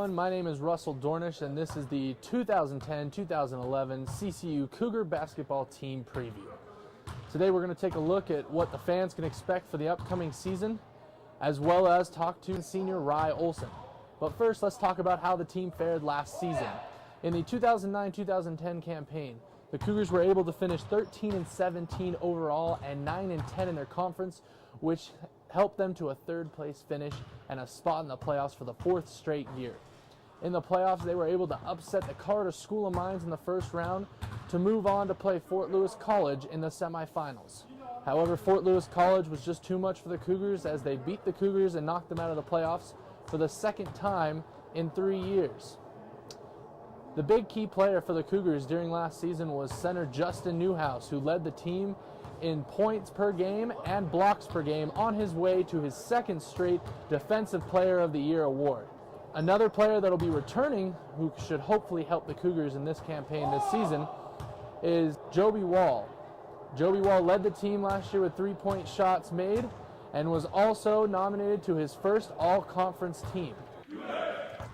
everyone, my name is Russell Dornish and this is the 2010-2011 CCU Cougar basketball team preview. Today we're going to take a look at what the fans can expect for the upcoming season, as well as talk to senior Rye Olson. But first, let's talk about how the team fared last season. In the 2009-2010 campaign, the Cougars were able to finish 13-17 overall and 9-10 in their conference, which helped them to a third-place finish and a spot in the playoffs for the fourth straight year. In the playoffs, they were able to upset the Colorado School of Mines in the first round to move on to play Fort Lewis College in the semifinals. However, Fort Lewis College was just too much for the Cougars as they beat the Cougars and knocked them out of the playoffs for the second time in 3 years. The big key player for the Cougars during last season was center Justin Newhouse, who led the team in points per game and blocks per game on his way to his second straight Defensive Player of the Year award. Another player that will be returning, who should hopefully help the Cougars in this campaign this season, is Joby Wall. Joby Wall led the team last year with 3-point shots made and was also nominated to his first all-conference team.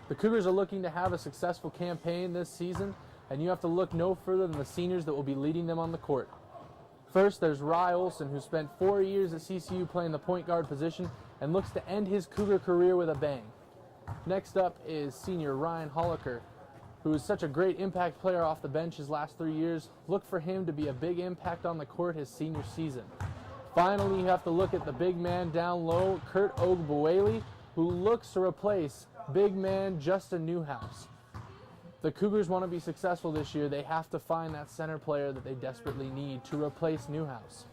The Cougars are looking to have a successful campaign this season, and you have to look no further than the seniors that will be leading them on the court. First, there's Rye Olson, who spent 4 years at CCU playing the point guard position and looks to end his Cougar career with a bang. Next up is senior Ryan Holliker, who is such a great impact player off the bench his last 3 years. Look for him to be a big impact on the court his senior season. Finally, you have to look at the big man down low, Kurt Ogbowale, who looks to replace big man Justin Newhouse. The Cougars want to be successful this year. They have to find that center player that they desperately need to replace Newhouse.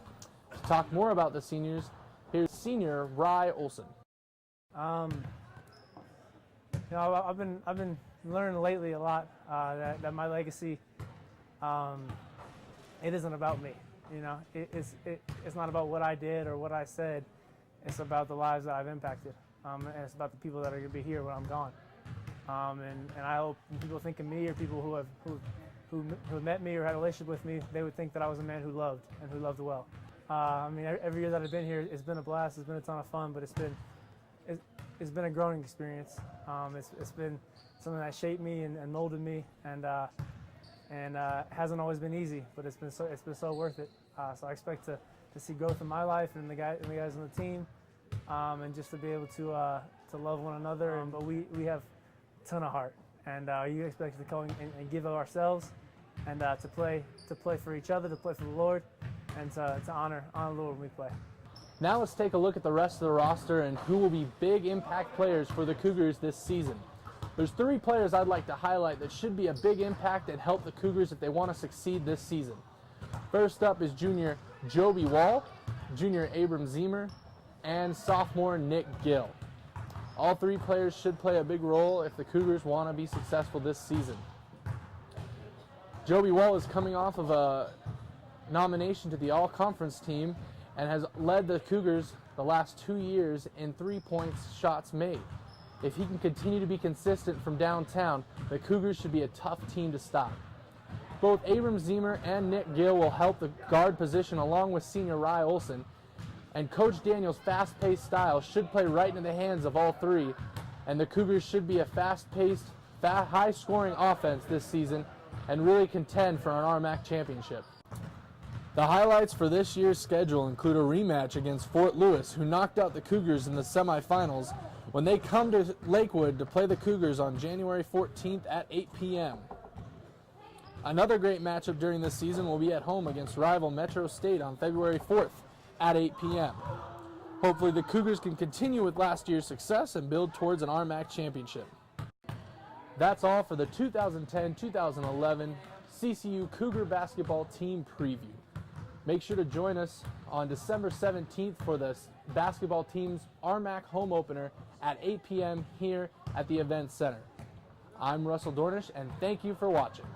To talk more about the seniors, here's senior Rye Olson. I've been learning lately a lot that my legacy, it isn't about me. It's not about what I did or what I said. It's about the lives that I've impacted, and it's about the people that are going to be here when I'm gone. And I hope when people think of me or people who met me or had a relationship with me, they would think that I was a man who loved and who loved well. Every year that I've been here, it's been a blast. It's been a ton of fun, but it's been a growing experience. It's been something that shaped me and molded me, and hasn't always been easy, but it's been so worth it. So I expect to see growth in my life and the guys on the team, and just to be able to love one another. But we have a ton of heart, and you expect us to come and give of ourselves, and to play for each other, to play for the Lord, and to honor the Lord when we play. Now let's take a look at the rest of the roster and who will be big impact players for the Cougars this season. There's 3 players I'd like to highlight that should be a big impact and help the Cougars if they want to succeed this season. First up is junior Joby Wall, junior Abram Zemer, and sophomore Nick Gill. All 3 players should play a big role if the Cougars want to be successful this season. Joby Wall is coming off of a nomination to the all-conference team and has led the Cougars the last 2 years in 3-point shots made. If he can continue to be consistent from downtown, the Cougars should be a tough team to stop. Both Abram Zemer and Nick Gill will help the guard position along with senior Rye Olson, and Coach Daniel's fast-paced style should play right into the hands of all 3, and the Cougars should be a fast-paced, high-scoring offense this season and really contend for an RMAC championship. The highlights for this year's schedule include a rematch against Fort Lewis, who knocked out the Cougars in the semifinals, when they come to Lakewood to play the Cougars on January 14th at 8 p.m. Another great matchup during this season will be at home against rival Metro State on February 4th at 8 p.m. Hopefully the Cougars can continue with last year's success and build towards an RMAC championship. That's all for the 2010-2011 CCU Cougar basketball team preview. Make sure to join us on December 17th for the basketball team's RMAC home opener at 8 p.m. here at the Event Center. I'm Russell Dornish, and thank you for watching.